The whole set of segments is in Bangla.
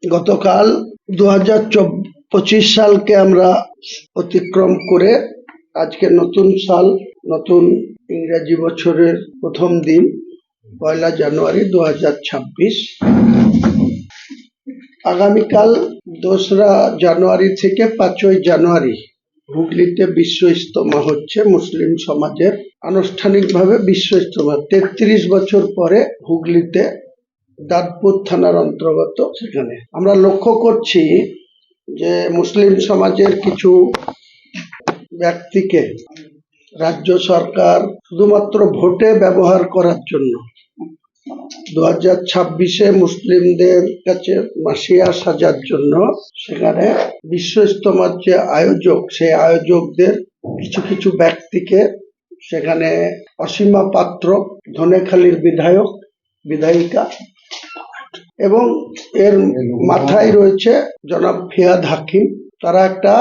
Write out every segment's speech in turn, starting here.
গতকাল 2025 সালকে আমরা অতিক্রম করে আজকে নতুন সাল, নতুন ইংরেজি বছরের প্রথম দিন 1 জানুয়ারি 2026। আগামীকাল 2রা জানুয়ারি থেকে 5ই জানুয়ারি হুগলিতে বিশ্ব ইজতেমা হচ্ছে। মুসলিম সমাজের আনুষ্ঠানিকভাবে বিশ্ব ইজতেমা 33 বছর পরে হুগলিতে দাঁতপুর থানার অন্তর্গত। সেখানে আমরা লক্ষ্য করছি যে মুসলিম সমাজের কিছু ব্যক্তিকে রাজ্য সরকার শুধুমাত্র ভোটে ব্যবহার করার জন্য 2026-এ মুসলিমদের কাছে মাসিয়া সাজার জন্য সেখানে বিশ্ব ইজতেমার যে আয়োজক, সেই আয়োজকদের কিছু কিছু ব্যক্তিকে সেখানে অসীমা পাত্র, ধনেখালির বিধায়ক বিধায়িকা, এবং এর মাথায় রয়েছে জনাব ফিয়াদ হাকিম। তারা একটা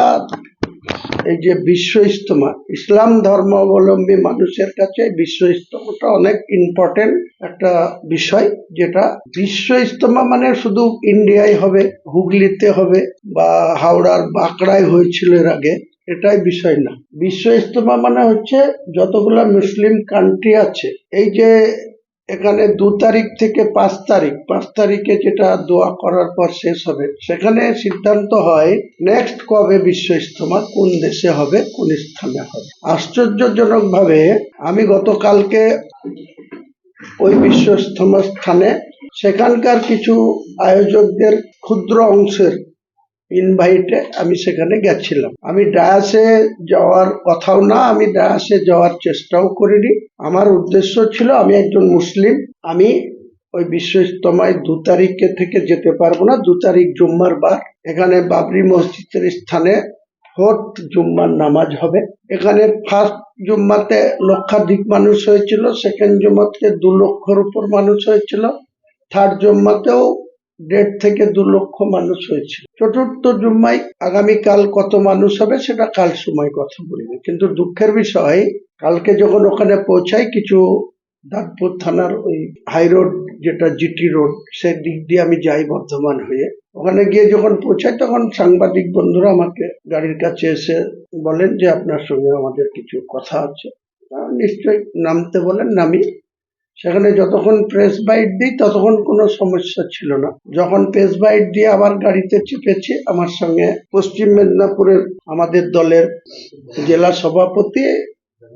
এই যে বিশ্ব ইজতেমা, ইসলাম ধর্মাবলম্বী মানুষের কাছে বিশ্ব ইজতেমাটা অনেক ইম্পর্টেন্ট একটা বিষয়। যেটা বিশ্ব ইজতেমা মানে শুধু ইন্ডিয়ায় হবে, হুগলিতে হবে বা হাওড়ার বাঁকড়ায় হয়েছিল এর আগে, এটাই বিষয় না। বিশ্ব ইজতেমা মানে হচ্ছে যতগুলা মুসলিম কান্ট্রি আছে, এই যে এখানে 2 তারিখ থেকে 5 তারিখে যেটা দোয়া করার পর শেষ হবে, সেখানে সিদ্ধান্ত হয় নেক্সট কবে বিশ্ব ইজতেমা কোন দেশে হবে, কোন স্থানে হবে। আশ্চর্যজনক ভাবে আমি গতকালকে ওই বিশ্ব ইজতেমা স্থানে সেখানকার কিছু আয়োজকদের ক্ষুদ্র অংশের ইনভাইটে আমি সেখানে গেছিলাম। আমি ডায়াসে যাওয়ার কথাও না, আমি ডায়াসে যাওয়ার চেষ্টাও করিনি। আমার উদ্দেশ্য ছিল, আমি একজন মুসলিম, আমি ওই বিশ্ব ইজতেমায় 2 তারিখে থেকে যেতে পারবো না। 2 তারিখ জুম্মার বার, এখানে বাবরি মসজিদের স্থানে 4th জুম্মার নামাজ হবে। এখানে ফার্স্ট জুম্মাতে লক্ষাধিক মানুষ হয়েছিল, সেকেন্ড জুম্মাতে 2 লক্ষর উপর মানুষ হয়েছিল, থার্ড জুম্মাতেও 1.5 থেকে 2 লক্ষ মানুষ হয়েছিল। চতুর্থ জুম্মায় আগামীকাল কত মানুষ হবে সেটা কাল সময় কথা বলবে। কিন্তু দুঃখের বিষয়, কালকে যখন ওখানে পৌঁছাই, কিছু দাঁতপুর থানার ওই হাই রোড, যেটা জিটি রোড, সেই দিক দিয়ে আমি যাই বর্ধমান হয়ে, ওখানে গিয়ে যখন পৌঁছাই তখন সাংবাদিক বন্ধুরা আমাকে গাড়ির কাছে এসে বলেন যে আপনার সঙ্গে আমাদের কিছু কথা আছে। নিশ্চয়ই নামতে বলেন, নামি। সেখানে যতক্ষণ প্রেস বাইট দিই ততক্ষণ কোনো সমস্যা ছিল না। যখন প্রেস বাইট দিয়ে আবার গাড়িতে চেপেছি, আমার সঙ্গে পশ্চিম মেদিনীপুরের আমাদের দলের জেলা সভাপতি,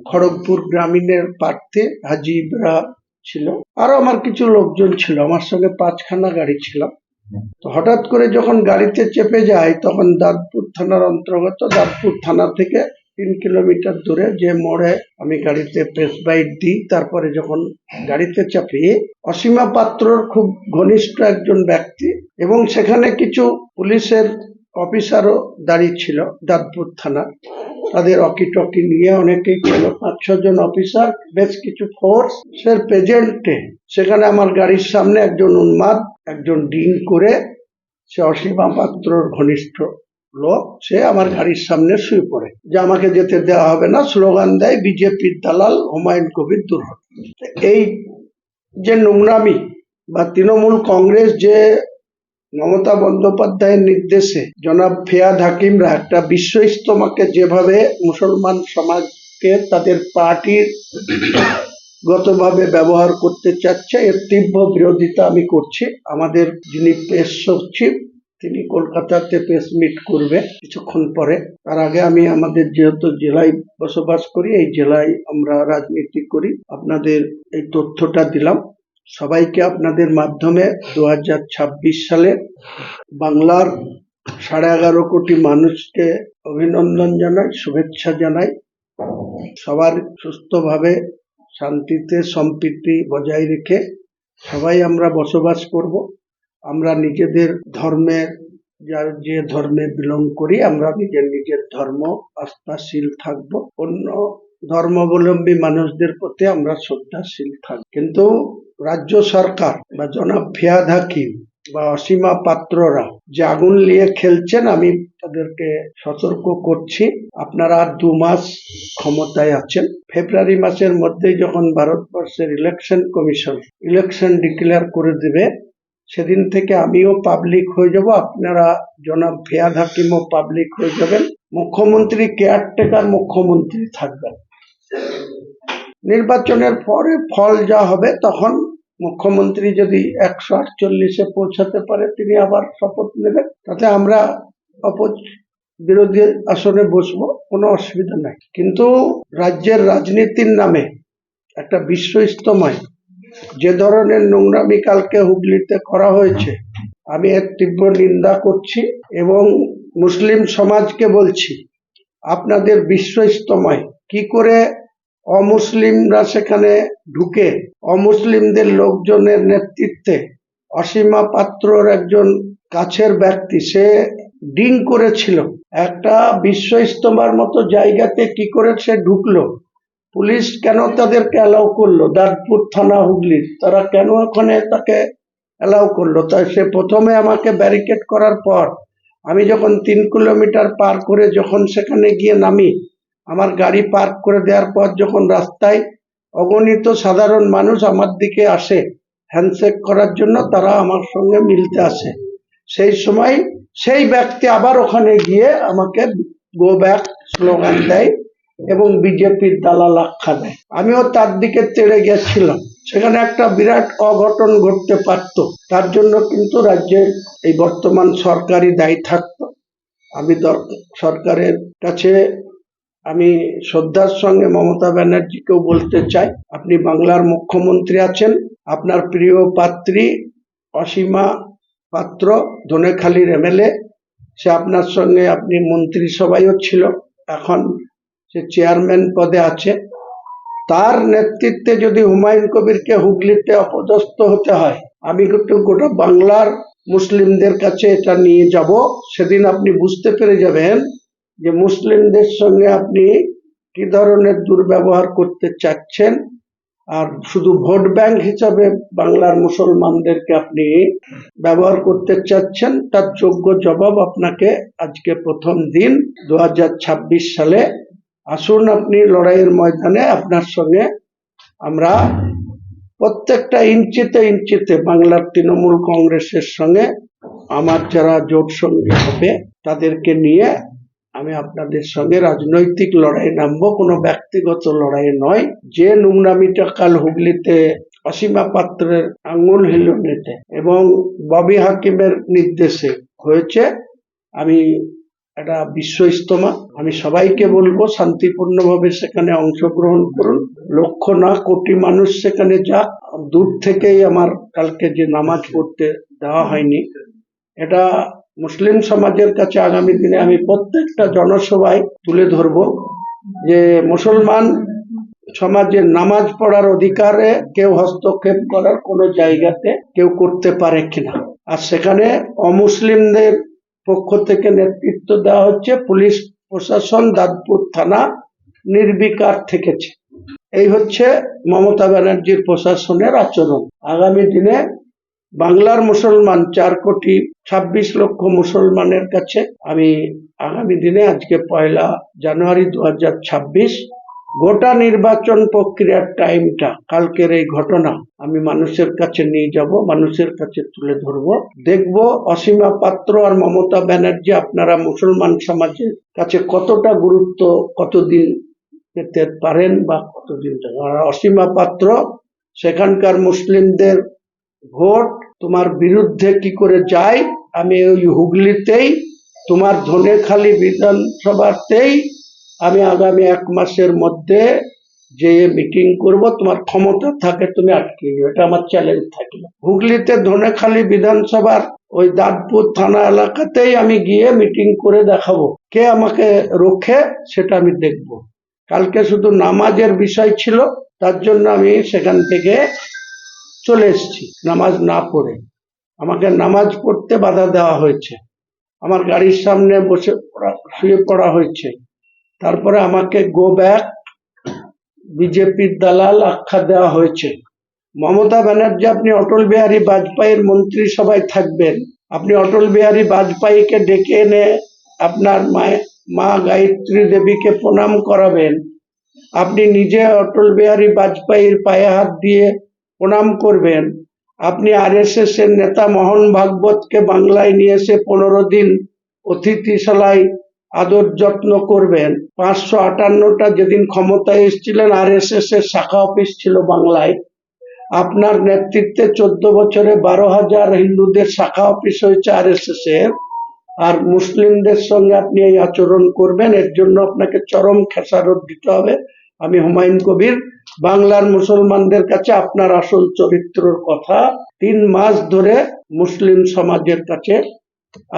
খড়গপুর গ্রামীণের প্রার্থী হাজি ইব্রা ছিল, আরো আমার কিছু লোকজন ছিল, আমার সঙ্গে 5খানা গাড়ি ছিল। তো হঠাৎ করে যখন গাড়িতে চেপে যাই, তখন দাঁতপুর থানার অন্তর্গত দাঁতপুর থানা থেকে 3 কিলোমিটার দূরে যে মোড়ে আমি গাড়িতে প্রেস বাইট দিই, তারপরে যখন গাড়িতে চাপি, অসীমা পাত্রর খুব ঘনিষ্ঠ একজন ব্যক্তি এবং সেখানে কিছু পুলিশের অফিসারও দাঁড়িয়ে ছিল দাঁতপুর থানা, তাদের অকিটকি নিয়ে অনেকেই ছিল, 5-6 জন অফিসার, বেশ কিছু ফোর্স এর প্রেজেন্টে সেখানে আমার গাড়ির সামনে একজন উন্মাদ, একজন ডিন করে, সে অসীমা পাত্রর ঘনিষ্ঠ লোক, সে আমার গাড়ির সামনে শুয়ে পড়ে যে আমাকে যেতে দেওয়া হবে না, স্লোগান দেয় বিজেপির দালাল হুমায়ুন কবির দূর হোক। এই যে নোংরামি বা তৃণমূল কংগ্রেস যে মমতা বন্দ্যোপাধ্যায়ের নির্দেশে জনাব ফিয়াদ হাকিমরা একটা বিশ্ব ইজতেমাকে যেভাবে মুসলমান সমাজকে তাদের পার্টির গতভাবে ব্যবহার করতে চাচ্ছে, এর তীব্র বিরোধিতা আমি করছি। আমাদের যিনি প্রেস সচিব, তিনি কলকাতাতে প্রেস মিট করবে কিছুক্ষণ পরে। তার আগে আমি আমাদের যেহেতু জেলায় বসবাস করি, এই জেলায় আমরা রাজনীতি করি, আপনাদের এই তথ্যটা দিলাম। সবাইকে আপনাদের মাধ্যমে 2026 সালে বাংলার 11.5 কোটি মানুষকে অভিনন্দন জানাই, শুভেচ্ছা জানাই। সবার সুস্থভাবে শান্তিতে সম্প্রীতি বজায় রেখে সবাই আমরা বসবাস করব। আমরা নিজেদের ধর্মের, যার যে ধর্মে বিলং করি, আমরা নিজের ধর্ম আস্থাশীল থাকব, অন্য ধর্মাবলম্বী মানুষদের প্রতি আমরা শ্রদ্ধাশীল থাকব। কিন্তু রাজ্য সরকার বা জনাব ফিয়াদ হাকিম বা অসীমা পাত্ররা যে আগুন নিয়ে খেলছেন, আমি তাদেরকে সতর্ক করছি, আপনারা আর 2 মাস ক্ষমতায় আছেন। ফেব্রুয়ারি মাসের মধ্যেই যখন ভারতবর্ষের ইলেকশন কমিশন ইলেকশন ডিক্লেয়ার করে দেবে, সেদিন থেকে আমিও পাবলিক হয়ে যাব, আপনারা জনাব ফিয়াদ হাকিমও পাবলিক হয়ে যাবেন। মুখ্যমন্ত্রী কেয়ারটেকার মুখ্যমন্ত্রী থাকবেন। নির্বাচনের পরে ফল যা হবে তখন মুখ্যমন্ত্রী যদি 148-এ পৌঁছাতে পারে তিনি আবার শপথ নেবেন, তাতে আমরা বিরোধী আসনে বসবো, কোনো অসুবিধা নাই। কিন্তু রাজ্যের রাজনীতির নামে একটা বিশ্ব ইজতেমায় যে ধরনের নোংরামি কালকে হুগলিতে করা হয়েছে, আমি এর তীব্র নিন্দা করছি এবং মুসলিম সমাজকে বলছি, আপনাদের বিশ্ব ইজতেমায় কি করে অমুসলিমরা সেখানে ঢুকে অমুসলিমদের লোকজনের নেতৃত্বে অসীমা পাত্রর একজন কাছের ব্যক্তি সে ডিং করেছিল, একটা বিশ্ব ইজতেমার মতো জায়গাতে কি করে সে ঢুকলো, পুলিশ কেন তাদেরকে অ্যালাউ করলো, দাঁতপুর থানা হুগলির তারা কেন ওখানে তাকে অ্যালাউ করলো? তাই সে প্রথমে আমাকে ব্যারিকেড করার পর আমি যখন 3 কিলোমিটার পার করে যখন সেখানে গিয়ে নামি, আমার গাড়ি পার্ক করে দেওয়ার পর যখন রাস্তায় অগণিত সাধারণ মানুষ আমার দিকে আসে হ্যান্ডশেক করার জন্য, তারা আমার সঙ্গে মিলতে আসে, সেই সময় সেই ব্যক্তি আবার ওখানে গিয়ে আমাকে গো ব্যাক স্লোগান দেয় এবং বিজেপির দালাল আখ্যা দেয়। আমিও তার দিকে তেড়ে গেছিলাম, সেখানে একটা বিরাট অঘটন ঘটতে পারত, তার জন্য কিন্তু রাজ্যের এই বর্তমান সরকারই দায়ী থাকতো। আমি সরকারের কাছে আমি শ্রদ্ধার সঙ্গে মমতা ব্যানার্জিকেও বলতে চাই, আপনি বাংলার মুখ্যমন্ত্রী আছেন, আপনার প্রিয় পাত্রী অসীমা পাত্র ধনেখালির এমএলএ, সে আপনার সঙ্গে আপনি মন্ত্রিসভায়ও ছিল, এখন সে চেয়ারম্যান পদে আছে, তার নেতৃত্বে যদি হুমায়ুন কবিরকে হুগলিতে অপদস্থ হতে হয়, আমি কিন্তু গোটা বাংলার মুসলিমদের কাছে এটা নিয়ে যাব, সেদিন আপনি বুঝতে পেরে যাবেন যে মুসলিমদের সঙ্গে আপনি কি ধরনের দুর্ব্যবহার করতে চাচ্ছেন, আর শুধু ভোট ব্যাংক হিসাবে বাংলার মুসলমানদেরকে আপনি ব্যবহার করতে চাচ্ছেন, তার যোগ্য জবাব আপনাকে আজকে প্রথম দিন 2026 সালে আসুন আপনি লড়াইয়ের ময়দানে, আপনার সঙ্গে আমরা প্রত্যেকটা ইঞ্চিতে ইঞ্চিতে বাংলার তৃণমূল কংগ্রেসের সঙ্গে আমার যারা জোট সঙ্গী হবে তাদেরকে নিয়ে আমি আপনাদের সঙ্গে রাজনৈতিক লড়াই নামবো, কোনো ব্যক্তিগত লড়াই নয়। যে নোংরামিটা কাল হুগলিতে অসীমা পাত্রের আঙ্গুল হিলনেতে এবং ববি হাকিমের নির্দেশে হয়েছে, আমি একটা বিশ্ব ইজতেমা, আমি সবাইকে বলবো শান্তিপূর্ণভাবে সেখানে অংশগ্রহণ করুন, লক্ষ না কোটি মানুষ সেখানে যাক। দূর থেকেই আমার কালকে যে নামাজ পড়তে দেওয়া হয়নি, এটা মুসলিম সমাজের কাছে আগামী দিনে আমি প্রত্যেকটা জনসভায় তুলে ধরবো যে মুসলমান সমাজের নামাজ পড়ার অধিকারে কেউ হস্তক্ষেপ করার কোনো জায়গাতে কেউ করতে পারে কিনা। আর সেখানে অমুসলিমদের পক্ষ থেকে নেতৃত্ব দেওয়া হচ্ছে, পুলিশ প্রশাসন দাঁতপুর থানা নির্বিকার থেকেছে। এই হচ্ছে মমতা ব্যানার্জির প্রশাসনের আচরণ। আগামী দিনে বাংলার মুসলমান 4,26,00,000 মুসলমানের কাছে আমি আগামী দিনে আজকে 1 জানুয়ারি 2026 গোটা নির্বাচন প্রক্রিয়ার টাইমটা, কালকের এই ঘটনা আমি মানুষের কাছে নিয়ে যাব, মানুষের কাছে তুলে ধরবো, দেখব অসীমা পাত্র আর মমতা ব্যানার্জি আপনারা মুসলমান সমাজের কাছে কতটা গুরুত্ব কতদিন পেতে পারেন বা কতদিন। আর অসীমা পাত্র সেখানকার মুসলিমদের ভোট তোমার বিরুদ্ধে কি করে যায়, আমি ওই হুগলিতেই তোমার ধনেখালি বিধানসভাতেই আমি আগামী 1 মাসের মধ্যে যে মিটিং করব, তোমার ক্ষমতা থাকে তুমি আটকে নিও, এটা আমার চ্যালেঞ্জ থাকলো। হুগলিতে ধনেখালি বিধানসভার ওই দাঁতপুর থানা এলাকাতেই আমি গিয়ে মিটিং করে দেখাবো, কে আমাকে রোখে সেটা আমি দেখব। কালকে শুধু নামাজের বিষয় ছিল, তার জন্য আমি সেখান থেকে চলে এসেছি নামাজ না পড়ে, আমাকে নামাজ পড়তে বাধা দেওয়া হয়েছে, আমার গাড়ির সামনে বসে শুয়ে পড়া হয়েছে, তারপরে আমাকে গো ব্যাক বিজেপির দালাল আখ্যা দেওয়া হয়েছে। মমতা ব্যানার্জি আপনি অটল বিহারী বাজপেয়ীর মন্ত্রিসভায় থাকবেন, আপনি অটল বিহারী বাজপেয়ীকে ডেকে এনে আপনার মা গায়ত্রী দেবীকে প্রণাম করাবেন, আপনি নিজে অটল বিহারী বাজপেয়ীর পায়ে হাত দিয়ে প্রণাম করবেন, আপনি আরএসএস এর নেতা মোহন ভাগবতকে বাংলায় নিয়ে এসে 15 দিন অতিথিশালায় আদর যত্ন করবেন। 558টা যেদিন ক্ষমতায় এসেছিলেন, আরএসএস এর শাখা অফিস ছিল বাংলায়। আপনার নেতৃত্বে 14 বছরে 12,000 হিন্দুদের শাখা অফিস হয়েছে আরএসএস এর। আর মুসলিমদের সঙ্গে আপনি এই আচরণ করবেন, এর জন্য আপনাকে চরম খেসারত দিতে হবে। আমি হুমায়ুন কবির বাংলার মুসলমানদের কাছে আপনার আসল চরিত্রের কথা 3 মাস ধরে মুসলিম সমাজের কাছে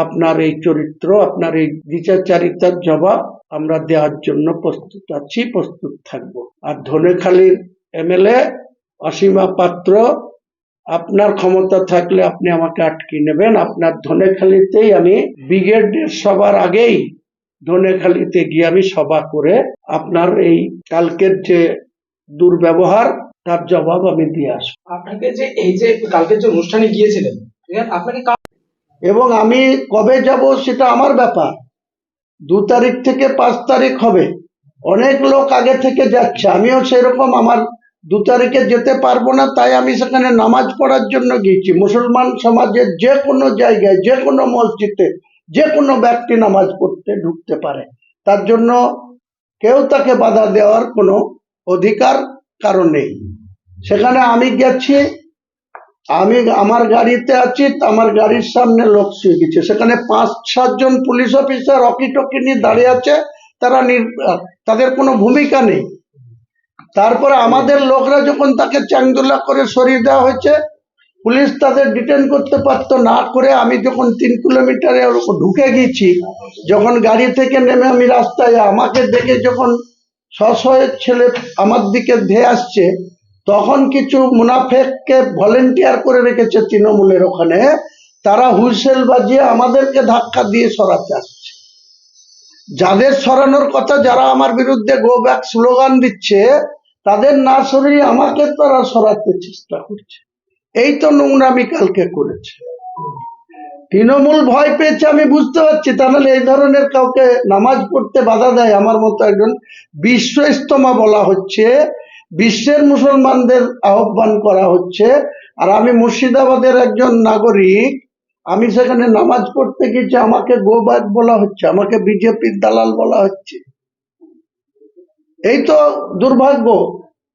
আপনার এই চরিত্র, আপনার এই দ্বিচারিতার জবাব আমরা দেওয়ার জন্য প্রস্তুত আছি, প্রস্তুত থাকবো। আর ধনেখালীর এমএলএ অসীমা পাত্র, আপনার ক্ষমতা থাকলে আপনি আমাকে আটকে নেবেন। আপনার ধনেখালীতেই আমি ব্রিগেডের সবার আগেই ধনেখালীতে গিয়ে আমি সভা করে আপনার এই কালকের যে দুর্ব্যবহার তার জবাব আমি দিয়ে আসবো। আপনাকে যে এই যে কালকের যে অনুষ্ঠানে গিয়েছিলেন, আপনাকে এবং আমি কবে যাব সেটা আমার ব্যাপার। 2 তারিখ থেকে 5 তারিখ হবে। অনেক লোক আগে থেকে যাচ্ছে, আমিও সেরকম আমার 2 তারিখে যেতে পারবো না, তাই আমি সেখানে নামাজ পড়ার জন্য গিয়েছি। মুসলমান সমাজের যে কোনো জায়গায়, যে কোনো মসজিদে যে কোনো ব্যক্তি নামাজ পড়তে ঢুকতে পারে, তার জন্য কেউ তাকে বাধা দেওয়ার কোনো অধিকার কারণ নেই। সেখানে আমি গেছি, আমি আমার গাড়িতে আছি, আমার গাড়ির সামনে লোক শুয়ে গেছে। সেখানে 5-7 জন পুলিশ অফিসার অকিটকি নিয়ে দাঁড়িয়ে আছে, তারা তাদের কোনো ভূমিকা নেই। তারপরে আমাদের লোকরা যখন তাকে চাংদোলা করে সরিয়ে দেওয়া হয়েছে, পুলিশ তাদের ডিটেন করতে পারতো না করে, আমি যখন 3 কিলোমিটারে ঢুকে গেছি, যখন গাড়ি থেকে নেমে আমি রাস্তায়, আমাকে দেখে যখন সশয়ের ছেলে আমার দিকে ধেয়ে আসছে, তখন কিছু মুনাফেককে ভলেন্টিয়ার করে রেখেছে তৃণমূলের ওখানে, তারা হুইসেল বাজিয়ে আমাদেরকে ধাক্কা দিয়ে সরাতে আসছে। যাদের সরানোর কথা, যারা আমার বিরুদ্ধে গো ব্যাক স্লোগান দিচ্ছে, তাদের না সরিয়ে আমাকে তারা সরাতে চেষ্টা করছে। এই তো নোংরামি কালকে করেছে। তৃণমূল ভয় পেয়েছে, আমি বুঝতে পারছি। তাহলে এই ধরনের কাউকে নামাজ পড়তে বাধা দেয়, আমার মতো একজন বিশ্ব ইজতেমা বলা হচ্ছে, বিশ্বের মুসলমানদের আহ্বান করা হচ্ছে, আর আমি মুর্শিদাবাদের একজন নাগরিক, আমি সেখানে নামাজ পড়তে গেছি, আমাকে গো ব্যাক বলা হচ্ছে, আমাকে বিজেপির দালাল বলা হচ্ছে। এই তো দুর্ভাগ্য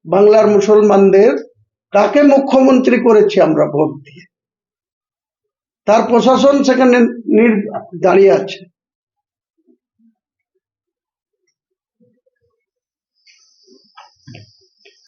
বাংলার মুসলমানদের। কাকে মুখ্যমন্ত্রী করেছি আমরা ভোট দিয়ে, তার প্রশাসন সেখানে দাঁড়িয়ে আছে।